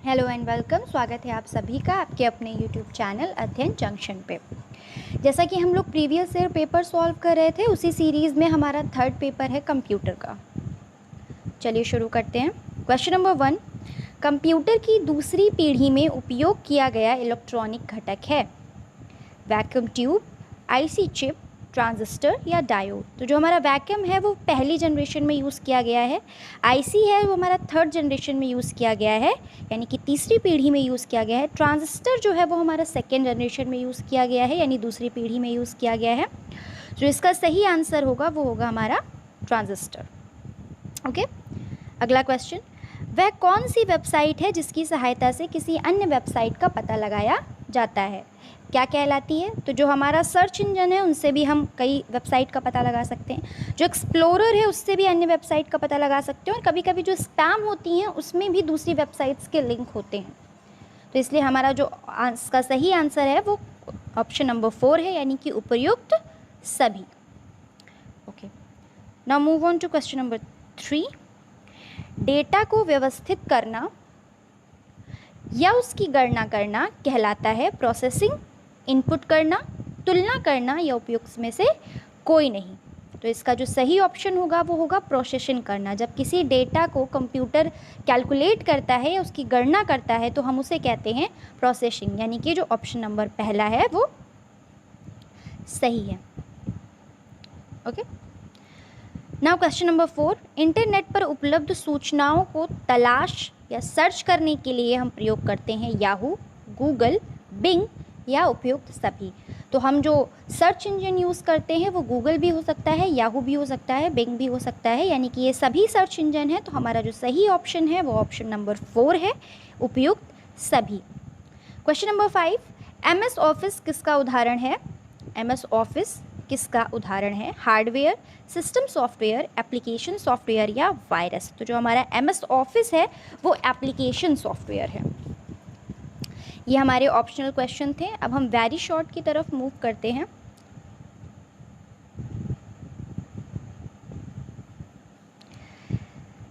Hello and welcome. स्वागत है आप सभी का आपके अपने यूट्यूब चैनल अध्ययन जंक्शन पे। जैसा कि हम लोग प्रीवियस ईयर पेपर सॉल्व कर रहे थे, उसी सीरीज़ में हमारा थर्ड पेपर है कंप्यूटर का। चलिए शुरू करते हैं। क्वेश्चन नंबर 1, कंप्यूटर की दूसरी पीढ़ी में उपयोग किया गया इलेक्ट्रॉनिक घटक है vacuum tube, IC chip, transistor या डायोड। तो जो हमारा वैक्यूम है वो पहली जनरेशन में यूज़ किया गया है, आईसी है वो हमारा थर्ड जनरेशन में यूज़ किया गया है, यानी कि तीसरी पीढ़ी में यूज़ किया गया है। ट्रांजिस्टर जो है वो हमारा सेकेंड जनरेशन में यूज़ किया गया है, यानी दूसरी पीढ़ी में यूज़ किया गया है। जो इसका सही आंसर होगा वो होगा हमारा ट्रांजिस्टर। ओके, अगला क्वेश्चन, वह कौन सी वेबसाइट है जिसकी सहायता से किसी अन्य वेबसाइट का पता लगाया जाता है? क्या कहलाती है? तो जो हमारा सर्च इंजन है उनसे भी हम कई वेबसाइट का पता लगा सकते हैं, जो एक्सप्लोरर है उससे भी अन्य वेबसाइट का पता लगा सकते हैं, और कभी कभी जो स्पैम होती हैं उसमें भी दूसरी वेबसाइट्स के लिंक होते हैं। तो इसलिए हमारा जो इसका सही आंसर है वो ऑप्शन नंबर 4 है, यानी कि उपयुक्त सभी। Okay, now move on to question number 3। Data को व्यवस्थित करना या उसकी गणना करना कहलाता है प्रोसेसिंग, इनपुट करना, तुलना करना या उपयुक्त में से कोई नहीं। तो इसका जो सही ऑप्शन होगा वो होगा प्रोसेसिंग करना। जब किसी डेटा को कंप्यूटर कैलकुलेट करता है या उसकी गणना करता है तो हम उसे कहते हैं प्रोसेसिंग, यानी कि जो ऑप्शन नंबर पहला है वो सही है। Okay, now question number 4, internet पर उपलब्ध सूचनाओं को तलाश या सर्च करने के लिए हम प्रयोग करते हैं याहू, गूगल, बिंग या उपयुक्त सभी। तो हम जो सर्च इंजन यूज़ करते हैं वो गूगल भी हो सकता है, याहू भी हो सकता है, बिंग भी हो सकता है, यानी कि ये सभी सर्च इंजन है। तो हमारा जो सही ऑप्शन है वो ऑप्शन नंबर 4 है, उपयुक्त सभी। क्वेश्चन नंबर 5, एमएस ऑफिस किसका उदाहरण है? एमएस ऑफिस किसका उदाहरण है? Hardware, system software, application software या वायरस। तो जो हमारा एमएस ऑफिस है वो एप्लीकेशन सॉफ्टवेयर है। ये हमारे ऑप्शनल क्वेश्चन थे। अब हम वेरी शॉर्ट की तरफ मूव करते हैं।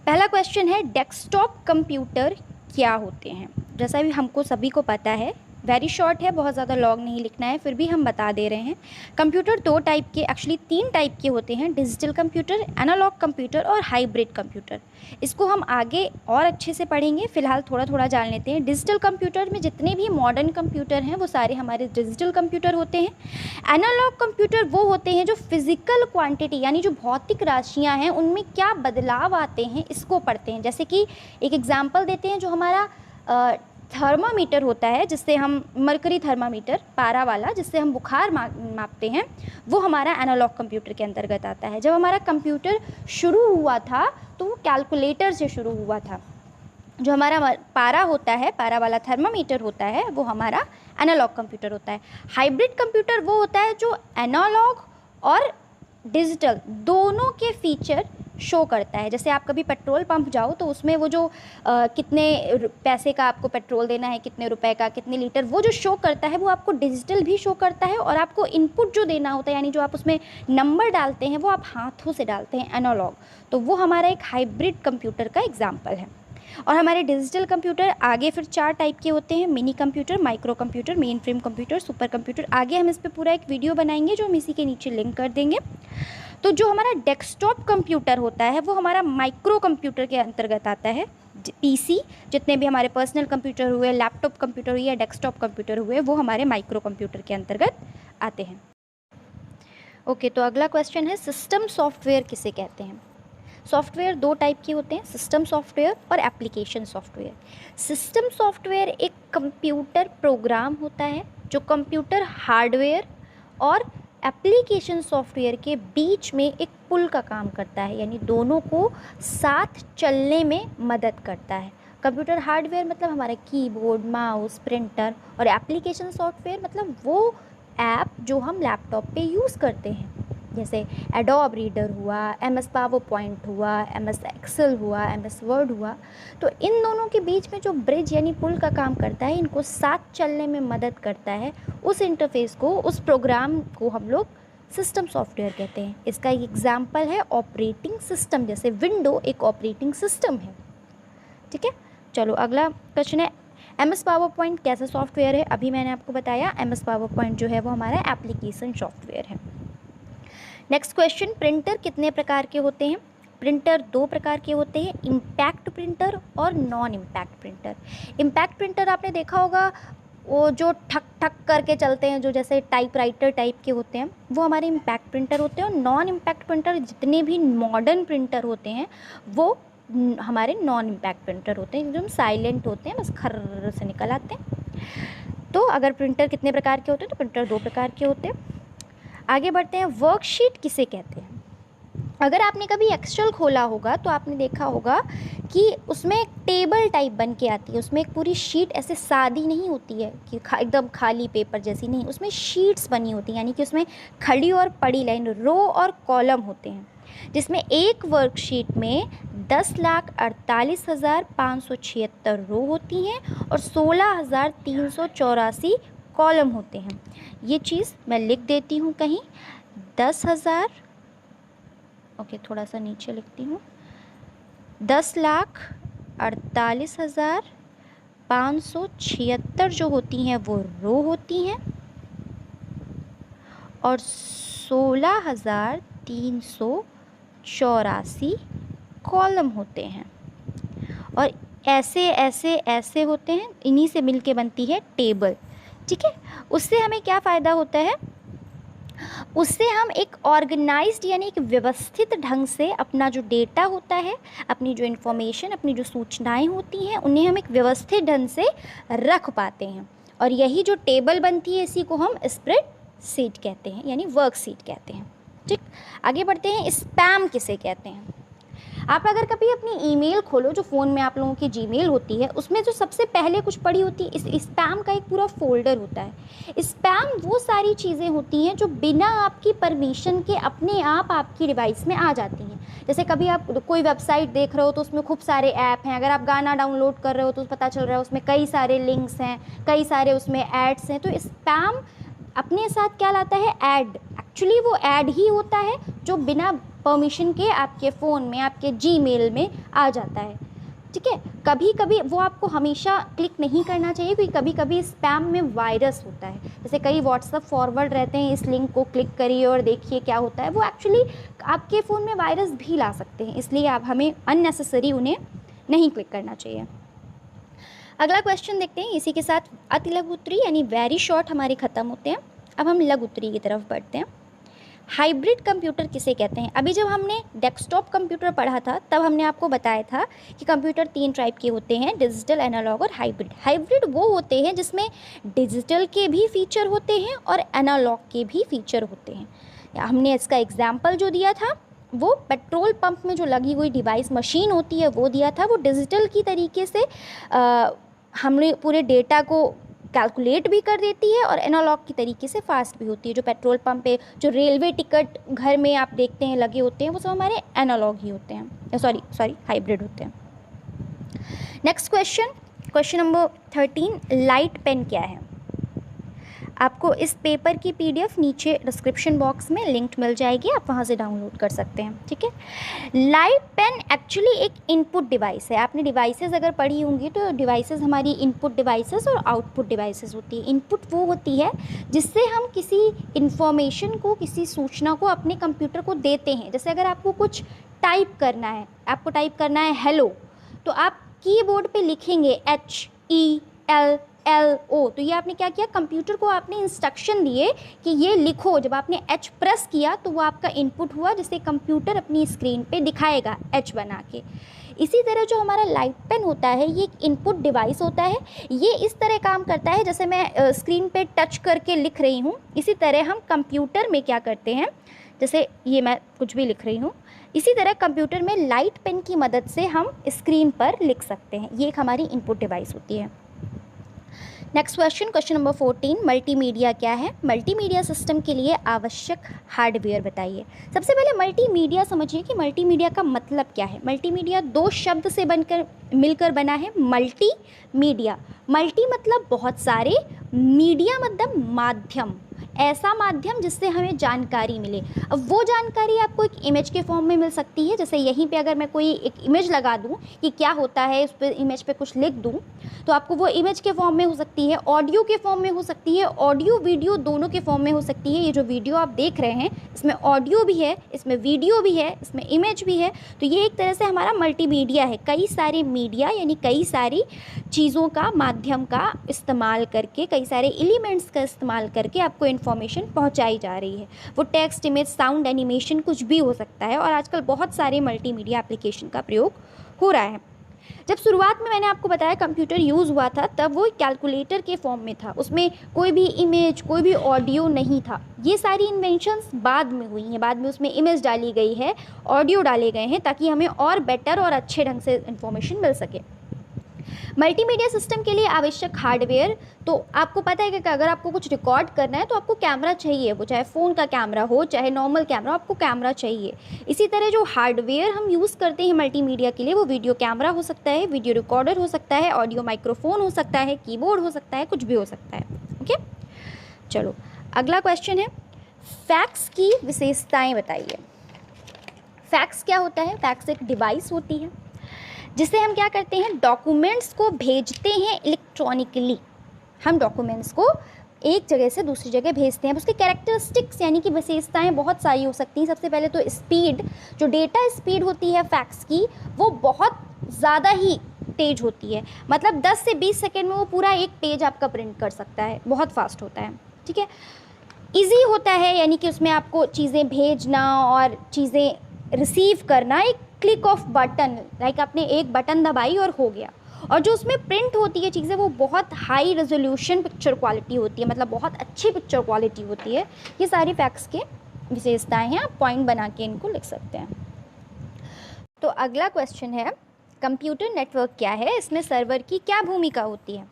पहला क्वेश्चन है, डेस्कटॉप कंप्यूटर क्या होते हैं? जैसा भी हमको सभी को पता है, वेरी शॉर्ट है, बहुत ज़्यादा लॉन्ग नहीं लिखना है, फिर भी हम बता दे रहे हैं। कंप्यूटर दो टाइप के, एक्चुअली 3 टाइप के होते हैं, डिजिटल कंप्यूटर, एनालॉग कंप्यूटर और हाइब्रिड कंप्यूटर। इसको हम आगे और अच्छे से पढ़ेंगे, फिलहाल थोड़ा थोड़ा जान लेते हैं। डिजिटल कंप्यूटर में जितने भी मॉडर्न कंप्यूटर हैं वो सारे हमारे डिजिटल कंप्यूटर होते हैं। एनालॉग कंप्यूटर वो होते हैं जो फिजिकल क्वांटिटी, यानी जो भौतिक राशियाँ हैं उनमें क्या बदलाव आते हैं इसको पढ़ते हैं। जैसे कि एक एग्जाम्पल देते हैं, जो हमारा थर्मामीटर होता है, जिससे हम मरकरी थर्मामीटर, पारा वाला, जिससे हम बुखार मापते हैं, वो हमारा एनालॉग कंप्यूटर के अंतर्गत आता है। जब हमारा कंप्यूटर शुरू हुआ था तो वो कैलकुलेटर से शुरू हुआ था। जो हमारा पारा होता है, पारा वाला थर्मामीटर होता है, वो हमारा एनालॉग कंप्यूटर होता है। हाइब्रिड कंप्यूटर वो होता है जो एनालॉग और डिजिटल दोनों के फीचर शो करता है। जैसे आप कभी पेट्रोल पंप जाओ तो उसमें वो जो कितने पैसे का आपको पेट्रोल देना है, कितने रुपए का, कितने लीटर, वो जो शो करता है वो आपको डिजिटल भी शो करता है, और आपको इनपुट जो देना होता है, यानी जो आप उसमें नंबर डालते हैं वो आप हाथों से डालते हैं, एनालॉग। तो वो हमारा एक हाइब्रिड कंप्यूटर का एग्जाम्पल है। और हमारे डिजिटल कंप्यूटर आगे फिर 4 टाइप के होते हैं, mini computer, micro computer, main frame computer, super computer. आगे हम इस पर पूरा एक वीडियो बनाएंगे जो हम इसी के नीचे लिंक कर देंगे। तो जो हमारा डेस्कटॉप कंप्यूटर होता है वो हमारा माइक्रो कंप्यूटर के अंतर्गत आता है। पीसी, जितने भी हमारे पर्सनल कंप्यूटर हुए, लैपटॉप कंप्यूटर हुए या डेस्कटॉप कंप्यूटर हुए, वो हमारे माइक्रो कंप्यूटर के अंतर्गत आते हैं। ओके, तो अगला क्वेश्चन है, सिस्टम सॉफ्टवेयर किसे कहते हैं? सॉफ्टवेयर 2 टाइप के होते हैं, सिस्टम सॉफ्टवेयर और एप्लीकेशन सॉफ्टवेयर। सिस्टम सॉफ्टवेयर एक कंप्यूटर प्रोग्राम होता है जो कंप्यूटर हार्डवेयर और एप्लीकेशन सॉफ्टवेयर के बीच में एक पुल का काम करता है, यानी दोनों को साथ चलने में मदद करता है। कंप्यूटर हार्डवेयर मतलब हमारा कीबोर्ड, माउस, प्रिंटर, और एप्लीकेशन सॉफ्टवेयर मतलब वो ऐप जो हम लैपटॉप पे यूज़ करते हैं, जैसे एडोब रीडर हुआ, एमएस पावर पॉइंट हुआ, एमएस एक्सेल हुआ, एमएस वर्ड हुआ। तो इन दोनों के बीच में जो ब्रिज यानी पुल का काम करता है, इनको साथ चलने में मदद करता है, उस इंटरफेस को, उस प्रोग्राम को हम लोग सिस्टम सॉफ्टवेयर कहते हैं। इसका एक एग्जाम्पल है ऑपरेटिंग सिस्टम, जैसे विंडो एक ऑपरेटिंग सिस्टम है। ठीक है, चलो अगला क्वेश्चन है, एम एस पावर पॉइंट कैसा सॉफ्टवेयर है, अभी मैंने आपको बताया एम एस पावर पॉइंट जो है वो हमारा एप्लीकेशन सॉफ्टवेयर है। नेक्स्ट क्वेश्चन, प्रिंटर कितने प्रकार के होते हैं? प्रिंटर दो प्रकार के होते हैं, इम्पैक्ट प्रिंटर और non impact printer. Impact printer आपने देखा होगा, वो जो ठक ठक करके चलते हैं, जो जैसे टाइपराइटर टाइप के होते हैं, वो हमारे इम्पैक्ट प्रिंटर होते हैं। और नॉन इम्पैक्ट प्रिंटर, जितने भी मॉडर्न प्रिंटर होते हैं वो हमारे नॉन इम्पैक्ट प्रिंटर होते हैं, एकदम साइलेंट होते हैं, बस खर्र से निकल आते हैं। तो अगर प्रिंटर कितने प्रकार के होते हैं, तो प्रिंटर दो प्रकार के होते हैं। आगे बढ़ते हैं, वर्कशीट किसे कहते हैं? अगर आपने कभी एक्सेल खोला होगा तो आपने देखा होगा कि उसमें एक टेबल टाइप बन के आती है, उसमें एक पूरी शीट ऐसे सादी नहीं होती है कि एकदम खाली पेपर जैसी, नहीं, उसमें शीट्स बनी होती हैं, यानी कि उसमें खड़ी और पड़ी लाइन, रो और कॉलम होते हैं, जिसमें एक वर्कशीट में 10,48,576 रो होती हैं और 16,384 कॉलम होते हैं। ये चीज़ मैं लिख देती हूँ कहीं, 10,000, ओके थोड़ा सा नीचे लिखती हूँ, 10,48,576 जो होती हैं वो रो होती हैं और 16,384 कॉलम होते हैं। और ऐसे ऐसे ऐसे होते हैं, इन्हीं से मिलके बनती है टेबल। ठीक है, उससे हमें क्या फ़ायदा होता है? उससे हम एक ऑर्गेनाइज्ड यानी एक व्यवस्थित ढंग से अपना जो डेटा होता है, अपनी जो इन्फॉर्मेशन, अपनी जो सूचनाएं होती हैं, उन्हें हम एक व्यवस्थित ढंग से रख पाते हैं। और यही जो टेबल बनती है, इसी को हम स्प्रेडशीट कहते हैं, यानी वर्कशीट कहते हैं। ठीक, आगे बढ़ते हैं, स्पैम किसे कहते हैं? आप अगर कभी अपनी ईमेल खोलो, जो फ़ोन में आप लोगों की जीमेल होती है, उसमें जो सबसे पहले कुछ पड़ी होती है, इस स्पैम का एक पूरा फोल्डर होता है। स्पैम वो सारी चीज़ें होती हैं जो बिना आपकी परमिशन के अपने आप आपकी डिवाइस में आ जाती हैं। जैसे कभी आप कोई वेबसाइट देख रहे हो तो उसमें खूब सारे ऐप हैं, अगर आप गाना डाउनलोड कर रहे हो तो पता चल रहा है उसमें कई सारे लिंक्स हैं, कई सारे उसमें एड्स हैं। तो स्पैम अपने साथ क्या लाता है? ऐड। एक्चुअली वो ऐड ही होता है जो बिना परमिशन के आपके फ़ोन में, आपके जीमेल में आ जाता है। ठीक है, कभी कभी वो आपको हमेशा क्लिक नहीं करना चाहिए, क्योंकि कभी कभी स्पैम में वायरस होता है। जैसे कई व्हाट्सएप फॉरवर्ड रहते हैं, इस लिंक को क्लिक करिए और देखिए क्या होता है, वो एक्चुअली आपके फ़ोन में वायरस भी ला सकते हैं, इसलिए आप हमें अननेसेसरी उन्हें नहीं क्लिक करना चाहिए। अगला क्वेश्चन देखते हैं, इसी के साथ अति लघु उत्तरी यानी वेरी शॉर्ट हमारे ख़त्म होते हैं। अब हम लघु उत्तरी की तरफ बढ़ते हैं। हाइब्रिड कंप्यूटर किसे कहते हैं? अभी जब हमने डेस्कटॉप कंप्यूटर पढ़ा था तब हमने आपको बताया था कि कंप्यूटर 3 टाइप के होते हैं, डिजिटल, एनालॉग और हाइब्रिड। हाइब्रिड वो होते हैं जिसमें डिजिटल के भी फीचर होते हैं और एनालॉग के भी फीचर होते हैं। हमने इसका एग्जाम्पल जो दिया था वो पेट्रोल पंप में जो लगी हुई डिवाइस मशीन होती है वो दिया था। वो डिजिटल की तरीके से हमने पूरे डेटा को कैलकुलेट भी कर देती है और एनालॉग की तरीके से फास्ट भी होती है। जो पेट्रोल पंप पे जो रेलवे टिकट घर में आप देखते हैं लगे होते हैं, वो सब हमारे एनालॉग ही होते हैं, सॉरी हाइब्रिड होते हैं। Next question number 13, light pen क्या है? आपको इस पेपर की पीडीएफ नीचे डिस्क्रिप्शन बॉक्स में लिंक मिल जाएगी, आप वहाँ से डाउनलोड कर सकते हैं। ठीक है, लाइट पेन एक्चुअली एक इनपुट डिवाइस है। आपने डिवाइसेस अगर पढ़ी होंगी तो डिवाइसेस हमारी इनपुट डिवाइसेस और आउटपुट डिवाइसेस होती है। इनपुट वो होती है जिससे हम किसी इन्फॉर्मेशन को, किसी सूचना को अपने कंप्यूटर को देते हैं। जैसे अगर आपको कुछ टाइप करना है, आपको टाइप करना है हेलो, तो आप कीबोर्ड पे लिखेंगे HELLO, तो ये आपने क्या किया? कंप्यूटर को आपने इंस्ट्रक्शन दिए कि ये लिखो। जब आपने H प्रेस किया तो वो आपका इनपुट हुआ, जिसे कंप्यूटर अपनी स्क्रीन पे दिखाएगा H बना के। इसी तरह जो हमारा लाइट पेन होता है ये एक इनपुट डिवाइस होता है। ये इस तरह काम करता है, जैसे मैं स्क्रीन पे टच करके लिख रही हूँ, इसी तरह हम कंप्यूटर में क्या करते हैं, जैसे ये मैं कुछ भी लिख रही हूँ, इसी तरह कंप्यूटर में लाइट पेन की मदद से हम स्क्रीन पर लिख सकते हैं। ये एक हमारी इनपुट डिवाइस होती है। नेक्स्ट क्वेश्चन नंबर 14, मल्टीमीडिया क्या है? मल्टीमीडिया सिस्टम के लिए आवश्यक हार्डवेयर बताइए। सबसे पहले मल्टीमीडिया समझिए कि मल्टीमीडिया का मतलब क्या है। मल्टीमीडिया दो शब्द से मिलकर बना है, मल्टीमीडिया। मल्टी मतलब बहुत सारे, मीडिया मतलब माध्यम, ऐसा माध्यम जिससे हमें जानकारी मिले। अब वो जानकारी आपको एक इमेज के फॉर्म में मिल सकती है, जैसे यहीं पे अगर मैं कोई एक इमेज लगा दूं कि क्या होता है, उस पर इमेज पे कुछ लिख दूं तो आपको वो इमेज के फॉर्म में हो सकती है, ऑडियो के फॉर्म में हो सकती है, ऑडियो वीडियो दोनों के फॉर्म में हो सकती है। ये जो वीडियो आप देख रहे हैं इसमें ऑडियो भी है, इसमें वीडियो भी है, इसमें इमेज भी है। तो ये एक तरह से हमारा मल्टीमीडिया है, कई सारे मीडिया यानी कई सारी चीज़ों का, माध्यम का इस्तेमाल करके, कई सारे एलिमेंट्स का इस्तेमाल करके आपको इन्फॉर्मेशन पहुंचाई जा रही है। वो टेक्स्ट, इमेज, साउंड, एनिमेशन कुछ भी हो सकता है और आजकल बहुत सारे मल्टीमीडिया एप्लीकेशन का प्रयोग हो रहा है। जब शुरुआत में मैंने आपको बताया कंप्यूटर यूज़ हुआ था तब वो कैलकुलेटर के फॉर्म में था, उसमें कोई भी इमेज, कोई भी ऑडियो नहीं था। ये सारी इन्वेंशंस बाद में हुई हैं, बाद में उसमें इमेज डाली गई है, ऑडियो डाले गए हैं ताकि हमें और बेटर और अच्छे ढंग से इन्फॉर्मेशन मिल सके। मल्टीमीडिया सिस्टम के लिए आवश्यक हार्डवेयर, तो आपको पता है कि अगर आपको कुछ रिकॉर्ड करना है तो आपको कैमरा चाहिए, वो चाहे फ़ोन का कैमरा हो चाहे नॉर्मल कैमरा, आपको कैमरा चाहिए। इसी तरह जो हार्डवेयर हम यूज़ करते हैं मल्टीमीडिया के लिए वो वीडियो कैमरा हो सकता है, वीडियो रिकॉर्डर हो सकता है, ऑडियो माइक्रोफोन हो सकता है, कीबोर्ड हो सकता है, कुछ भी हो सकता है। ओके, चलो अगला क्वेश्चन है, फैक्स की विशेषताएँ बताइए। फैक्स क्या होता है? फैक्स एक डिवाइस होती है जिससे हम क्या करते हैं, डॉक्यूमेंट्स को भेजते हैं इलेक्ट्रॉनिकली। हम डॉक्यूमेंट्स को एक जगह से दूसरी जगह भेजते हैं। अब उसके कैरेक्टरिस्टिक्स यानी कि विशेषताएं बहुत सारी हो सकती हैं। सबसे पहले तो स्पीड, जो डेटा स्पीड होती है फैक्स की वो बहुत ज़्यादा ही तेज़ होती है। मतलब 10 से 20 सेकेंड में वो पूरा एक पेज आपका प्रिंट कर सकता है, बहुत फास्ट होता है। ठीक है, ईजी होता है यानी कि उसमें आपको चीज़ें भेजना और चीज़ें रिसीव करना एक क्लिक ऑफ बटन, लाइक आपने एक बटन दबाई और हो गया। और जो उसमें प्रिंट होती है चीज़ें वो बहुत हाई रेजोल्यूशन पिक्चर क्वालिटी होती है, मतलब बहुत अच्छी पिक्चर क्वालिटी होती है। ये सारी फैक्ट्स के विशेषताएं हैं, आप पॉइंट बना के इनको लिख सकते हैं। तो अगला क्वेश्चन है, कंप्यूटर नेटवर्क क्या है, इसमें सर्वर की क्या भूमिका होती है।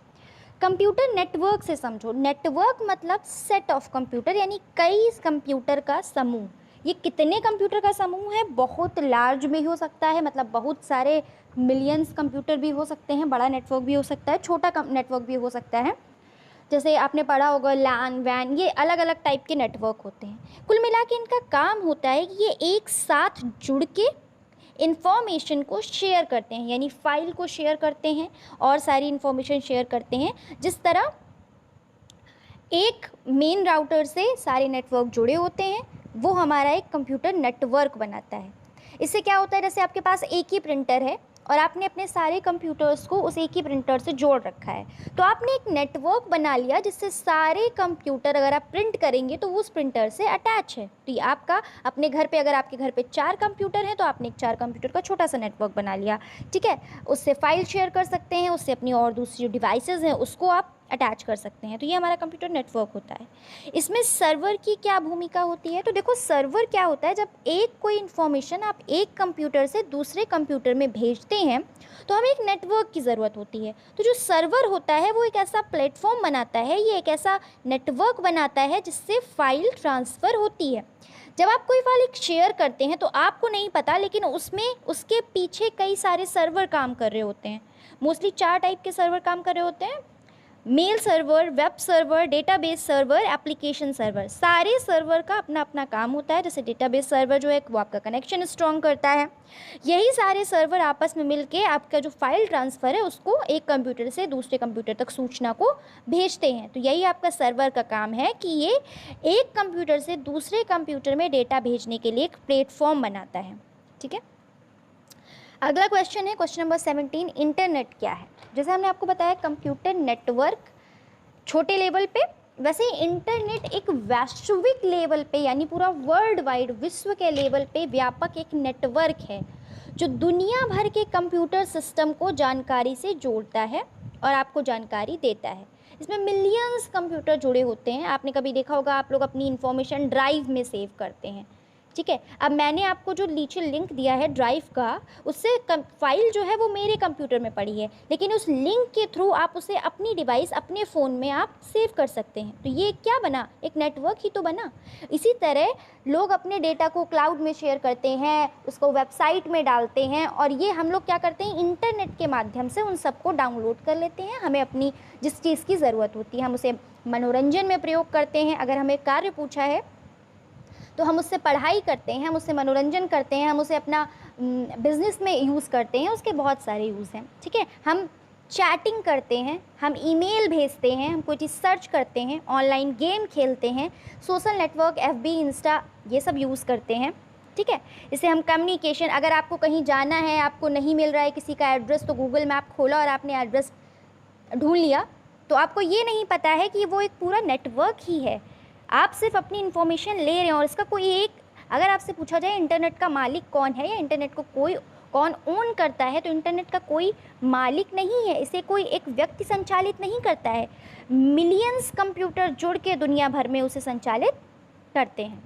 कंप्यूटर नेटवर्क से समझो, नेटवर्क मतलब सेट ऑफ कंप्यूटर यानी कई कंप्यूटर का समूह। ये कितने कंप्यूटर का समूह है, बहुत लार्ज में हो सकता है, मतलब बहुत सारे मिलियंस कंप्यूटर भी हो सकते हैं, बड़ा नेटवर्क भी हो सकता है, छोटा नेटवर्क भी हो सकता है। जैसे आपने पढ़ा होगा लैन वैन, ये अलग अलग टाइप के नेटवर्क होते हैं। कुल मिला के इनका काम होता है कि ये एक साथ जुड़ के इन्फॉर्मेशन को शेयर करते हैं, यानी फाइल को शेयर करते हैं और सारी इन्फॉर्मेशन शेयर करते हैं। जिस तरह एक मेन राउटर से सारे नेटवर्क जुड़े होते हैं वो हमारा एक कंप्यूटर नेटवर्क बनाता है। इससे क्या होता है, जैसे आपके पास एक ही प्रिंटर है और आपने अपने सारे कंप्यूटर्स को उस एक ही प्रिंटर से जोड़ रखा है, तो आपने एक नेटवर्क बना लिया जिससे सारे कंप्यूटर अगर आप प्रिंट करेंगे तो वो उस प्रिंटर से अटैच है। तो ये आपका अपने घर पे, अगर आपके घर पे 4 कंप्यूटर हैं तो आपने एक 4 कंप्यूटर का छोटा सा नेटवर्क बना लिया। ठीक है, उससे फाइल शेयर कर सकते हैं, उससे अपनी और दूसरी डिवाइसेस हैं उसको आप अटैच कर सकते हैं। तो ये हमारा कंप्यूटर नेटवर्क होता है। इसमें सर्वर की क्या भूमिका होती है, तो देखो सर्वर क्या होता है, जब एक कोई इन्फॉर्मेशन आप एक कंप्यूटर से दूसरे कंप्यूटर में भेजते हैं तो हमें एक नेटवर्क की ज़रूरत होती है। तो जो सर्वर होता है वो एक ऐसा प्लेटफॉर्म बनाता है, ये एक ऐसा नेटवर्क बनाता है जिससे फाइल ट्रांसफ़र होती है। जब आप कोई फाइल शेयर करते हैं तो आपको नहीं पता, लेकिन उसमें उसके पीछे कई सारे सर्वर काम कर रहे होते हैं। मोस्टली 4 टाइप के सर्वर काम कर रहे होते हैं, mail server, web server, database server, application server. सारे सर्वर का अपना अपना काम होता है। जैसे डेटाबेस सर्वर जो है वो आपका कनेक्शन स्ट्रॉन्ग करता है। यही सारे सर्वर आपस में मिलके आपका जो फाइल ट्रांसफ़र है उसको एक कंप्यूटर से दूसरे कंप्यूटर तक सूचना को भेजते हैं। तो यही आपका सर्वर का काम है कि ये एक कंप्यूटर से दूसरे कंप्यूटर में डेटा भेजने के लिए एक प्लेटफॉर्म बनाता है। ठीक है, अगला क्वेश्चन है क्वेश्चन नंबर 17, इंटरनेट क्या है। जैसे हमने आपको बताया कंप्यूटर नेटवर्क छोटे लेवल पे, वैसे ही इंटरनेट एक वैश्विक लेवल पे यानी पूरा वर्ल्ड वाइड विश्व के लेवल पे व्यापक एक नेटवर्क है जो दुनिया भर के कंप्यूटर सिस्टम को जानकारी से जोड़ता है और आपको जानकारी देता है। इसमें मिलियंस कंप्यूटर जुड़े होते हैं। आपने कभी देखा होगा, आप लोग अपनी इन्फॉर्मेशन ड्राइव में सेव करते हैं, ठीक है। अब मैंने आपको जो नीचे लिंक दिया है ड्राइव का, उससे फाइल जो है वो मेरे कंप्यूटर में पड़ी है, लेकिन उस लिंक के थ्रू आप उसे अपनी डिवाइस, अपने फ़ोन में आप सेव कर सकते हैं। तो ये क्या बना, एक नेटवर्क ही तो बना। इसी तरह लोग अपने डेटा को क्लाउड में शेयर करते हैं, उसको वेबसाइट में डालते हैं, और ये हम लोग क्या करते हैं, इंटरनेट के माध्यम से उन सबको डाउनलोड कर लेते हैं। हमें अपनी जिस चीज़ की ज़रूरत होती है हम उसे मनोरंजन में प्रयोग करते हैं। अगर हमें कार्य पूछा है तो हम उससे पढ़ाई करते हैं, हम उससे मनोरंजन करते हैं, हम उसे अपना बिज़नेस में यूज़ करते हैं। उसके बहुत सारे यूज़ हैं, ठीक है। हम चैटिंग करते हैं, हम ईमेल भेजते हैं, हम कोई चीज़ सर्च करते हैं, ऑनलाइन गेम खेलते हैं, सोशल नेटवर्क एफबी, इंस्टा, ये सब यूज़ करते हैं, ठीक है। इसे हम कम्युनिकेशन, अगर आपको कहीं जाना है, आपको नहीं मिल रहा है किसी का एड्रेस, तो गूगल मैप खोला और आपने एड्रेस ढूंढ लिया, तो आपको ये नहीं पता है कि वो एक पूरा नेटवर्क ही है। आप सिर्फ अपनी इन्फॉर्मेशन ले रहे हैं, और इसका कोई एक, अगर आपसे पूछा जाए इंटरनेट का मालिक कौन है या इंटरनेट को कोई कौन ओन करता है, तो इंटरनेट का कोई मालिक नहीं है, इसे कोई एक व्यक्ति संचालित नहीं करता है। मिलियंस कंप्यूटर जुड़ के दुनिया भर में उसे संचालित करते हैं।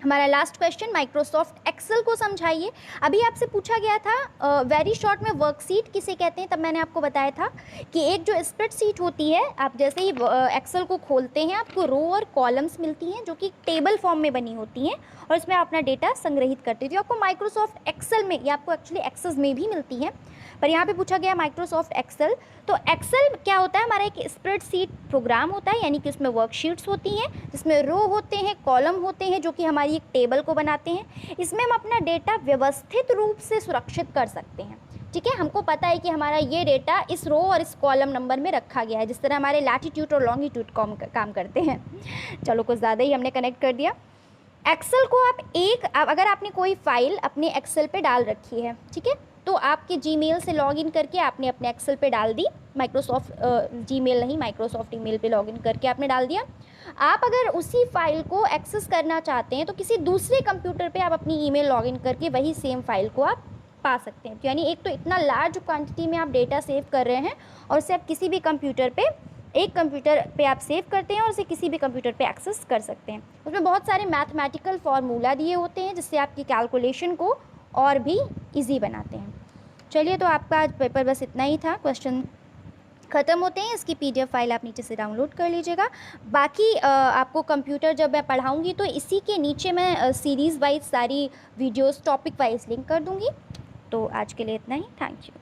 हमारा लास्ट क्वेश्चन, माइक्रोसॉफ्ट एक्सेल को समझाइए। अभी आपसे पूछा गया था वेरी शॉर्ट में वर्कशीट किसे कहते हैं, तब मैंने आपको बताया था कि एक जो स्प्रेडशीट होती है, आप जैसे ही एक्सेल को खोलते हैं आपको रो और कॉलम्स मिलती हैं जो कि टेबल फॉर्म में बनी होती हैं, और इसमें आप अपना डेटा संग्रहित करते हैं। तो आपको माइक्रोसॉफ्ट एक्सेल में, या आपको एक्चुअली एक्सेस में भी मिलती है, पर यहाँ पे पूछा गया माइक्रोसॉफ्ट एक्सेल। तो एक्सेल क्या होता है, हमारा एक स्प्रेडशीट प्रोग्राम होता है, यानी कि उसमें वर्कशीट्स होती हैं जिसमें रो होते हैं, कॉलम होते हैं जो कि हमारी एक टेबल को बनाते हैं। इसमें हम अपना डेटा व्यवस्थित रूप से सुरक्षित कर सकते हैं, ठीक है। हमको पता है कि हमारा ये डेटा इस रो और इस कॉलम नंबर में रखा गया है, जिस तरह हमारे लैटिट्यूड और लॉन्गिट्यूड काम करते हैं। चलो कुछ ज़्यादा ही हमने कनेक्ट कर दिया। एक्सेल को अगर आपने कोई फाइल अपने एक्सेल पे डाल रखी है, ठीक है, तो आपके जीमेल से लॉगिन करके आपने अपने एक्सेल पे डाल दी, माइक्रोसॉफ्ट जीमेल नहीं, माइक्रोसॉफ्ट ईमेल पे लॉगिन करके आपने डाल दिया। आप अगर उसी फाइल को एक्सेस करना चाहते हैं तो किसी दूसरे कंप्यूटर पे आप अपनी ईमेल लॉगिन करके वही सेम फाइल को आप पा सकते हैं। तो यानी एक तो इतना लार्ज क्वांटिटी में आप डेटा सेव कर रहे हैं, और उसे आप किसी भी कंप्यूटर पे, एक कंप्यूटर पे आप सेव करते हैं और उसे किसी भी कंप्यूटर पे एक्सेस कर सकते हैं। उसमें बहुत सारे मैथमेटिकल फार्मूला दिए होते हैं जिससे आपकी कैलकुलेशन को और भी इजी बनाते हैं। चलिए, तो आपका आज पेपर बस इतना ही था। क्वेश्चन ख़त्म होते हैं, इसकी PDF फाइल आप नीचे से डाउनलोड कर लीजिएगा। बाकी आपको कंप्यूटर जब मैं पढ़ाऊँगी तो इसी के नीचे मैं सीरीज़ वाइज सारी वीडियोस टॉपिक वाइज लिंक कर दूँगी। तो आज के लिए इतना ही, थैंक यू।